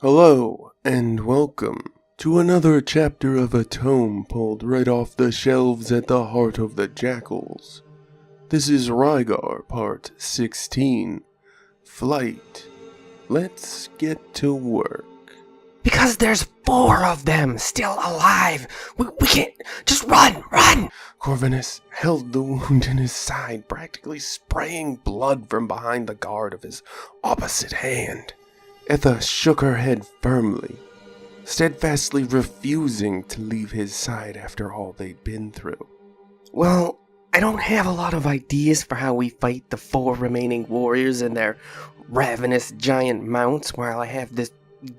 Hello, and welcome to another chapter of a tome pulled right off the shelves at the heart of the jackals. This is Rigar, part 16, Flight. Let's get to work. Because there's 4 of them still alive. We can't. Just run! Korvinus held the wound in his side, practically spraying blood from behind the guard of his opposite hand. Etha shook her head firmly, steadfastly refusing to leave his side after all they'd been through. Well, I don't have a lot of ideas for how we fight the 4 remaining warriors and their ravenous giant mounts while I have this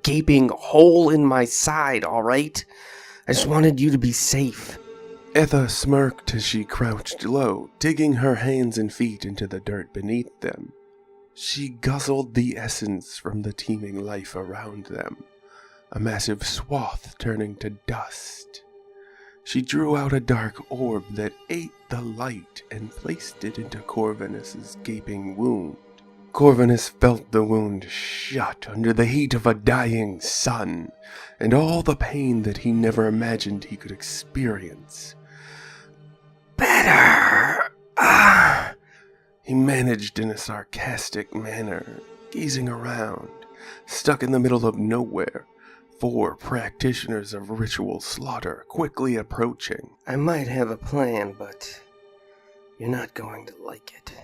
gaping hole in my side, alright? I just wanted you to be safe. Etha smirked as she crouched low, digging her hands and feet into the dirt beneath them. She guzzled the essence from the teeming life around them, a massive swath turning to dust. She drew out a dark orb that ate the light and placed it into Korvinus's gaping wound. Korvinus felt the wound shut under the heat of a dying sun, and all the pain that he never imagined he could experience. Better! He managed in a sarcastic manner, gazing around, stuck in the middle of nowhere, 4 practitioners of ritual slaughter quickly approaching. I might have a plan, but you're not going to like it.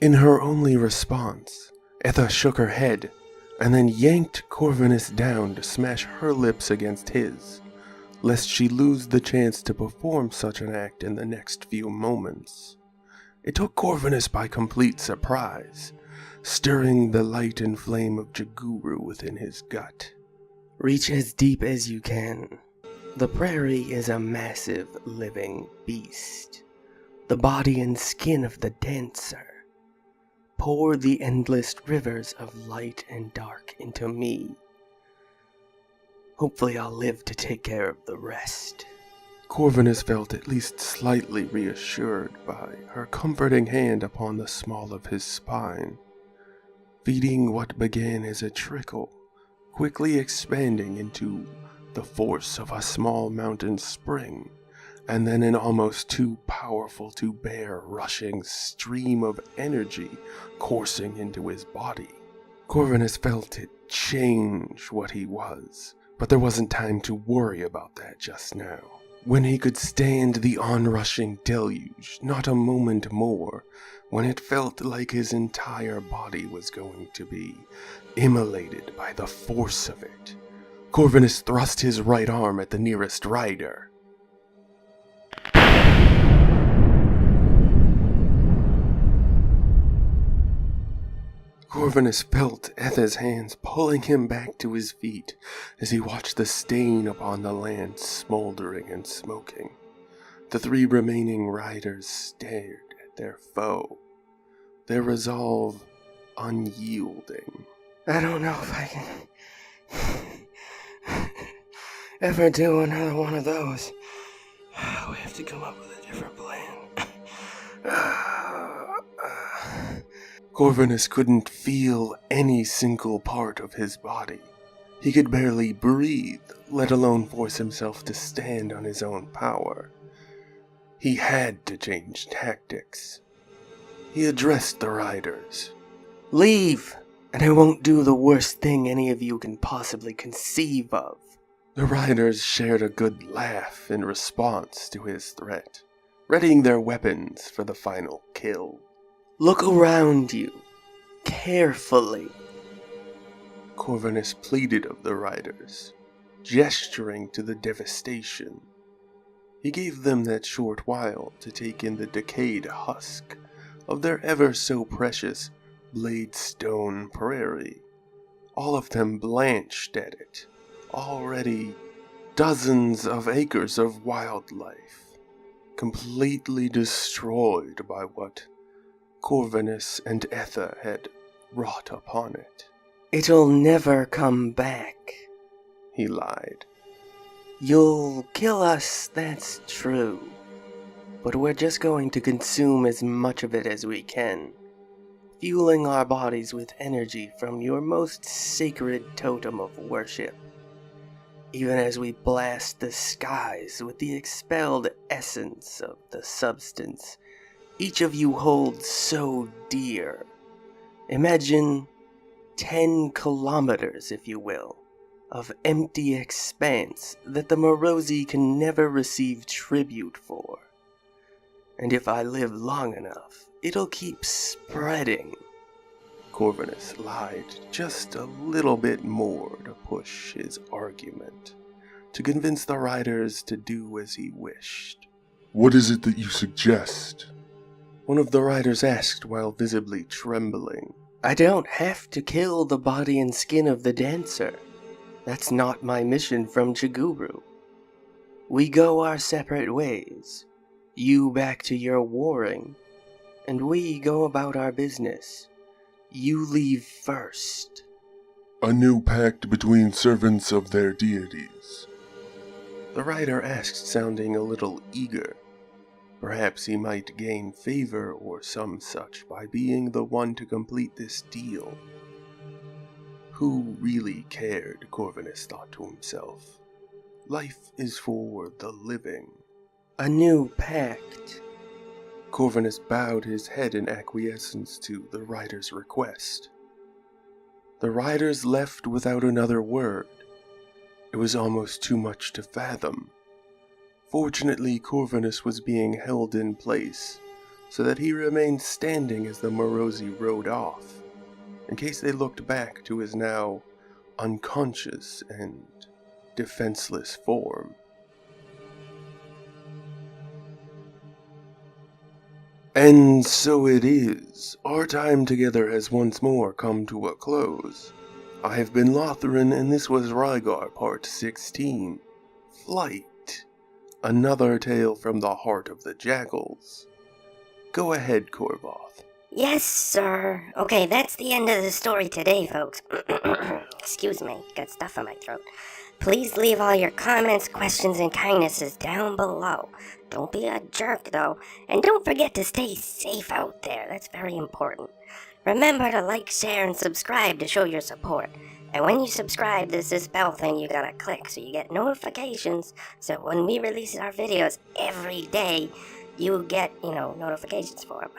In her only response, Etha shook her head, and then yanked Korvinus down to smash her lips against his, lest she lose the chance to perform such an act in the next few moments. It took Korvinus by complete surprise, stirring the light and flame of Jaguru within his gut. Reach as deep as you can. The prairie is a massive living beast, the body and skin of the dancer. Pour the endless rivers of light and dark into me. Hopefully I'll live to take care of the rest. Korvinus felt at least slightly reassured by her comforting hand upon the small of his spine, feeding what began as a trickle, quickly expanding into the force of a small mountain spring, and then an almost too powerful to bear rushing stream of energy coursing into his body. Korvinus felt it change what he was, but there wasn't time to worry about that just now. When he could stand the onrushing deluge, not a moment more, when it felt like his entire body was going to be immolated by the force of it, Korvinus thrust his right arm at the nearest rider. Korvinus felt Etha's hands pulling him back to his feet as he watched the stain upon the land smoldering and smoking. The 3 remaining riders stared at their foe, their resolve unyielding. I don't know if I can ever do another one of those. We have to come up with a different plan. Korvinus couldn't feel any single part of his body. He could barely breathe, let alone force himself to stand on his own power. He had to change tactics. He addressed the riders. Leave, and I won't do the worst thing any of you can possibly conceive of. The riders shared a good laugh in response to his threat, readying their weapons for the final kill. Look around you, carefully. Korvinus pleaded of the riders, gesturing to the devastation. He gave them that short while to take in the decayed husk of their ever-so-precious Bladestone prairie. All of them blanched at it, already dozens of acres of wildlife, completely destroyed by what Korvinus and Etha had wrought upon it. It'll never come back, He lied. You'll kill us, that's true, but we're just going to consume as much of it as we can. fueling our bodies with energy from your most sacred totem of worship. Even as we blast the skies with the expelled essence of the substance each of you holds so dear. Imagine 10 kilometers, if you will, of empty expanse that the Morosi can never receive tribute for. And if I live long enough, it'll keep spreading. Corvinus lied just a little bit more to push his argument, to convince the riders to do as he wished. What is it that you suggest? One of the riders asked while visibly trembling. I don't have to kill the body and skin of the dancer. That's not my mission from Chiguru. We go our separate ways. You back to your warring, and we go about our business. You leave first. A new pact between servants of their deities. The rider asked, sounding a little eager. Perhaps he might gain favor or some such by being the one to complete this deal. Who really cared, Korvinus thought to himself. Life is for the living. A new pact. Korvinus bowed his head in acquiescence to the rider's request. The riders left without another word. It was almost too much to fathom. Fortunately, Korvinus was being held in place, so that he remained standing as the Morosi rode off, in case they looked back to his now unconscious and defenseless form. And so it is. Our time together has once more come to a close. I have been Lothran, and this was Rigar, Part 16. Flight. Another tale from the heart of the jackals. Go ahead, Korvoth. Yes, sir. Okay, that's the end of the story today, folks. Excuse me, got stuff in my throat. Please leave all your comments, questions, and kindnesses down below. Don't be a jerk, though. And don't forget to stay safe out there. That's very important. Remember to like, share, and subscribe to show your support. And when you subscribe, there's this bell thing you gotta click so you get notifications. So when we release our videos every day, you get, notifications for them.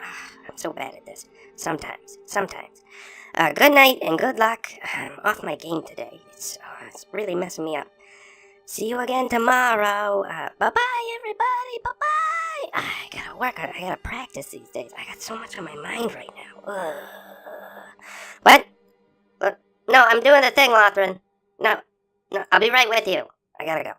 I'm so bad at this. Sometimes. Good night and good luck. I'm off my game today. It's really messing me up. See you again tomorrow. Bye-bye, everybody. Bye-bye. I gotta work. I gotta practice these days. I got so much on my mind right now. What? No, I'm doing the thing, Lothran. No, I'll be right with you. I gotta go.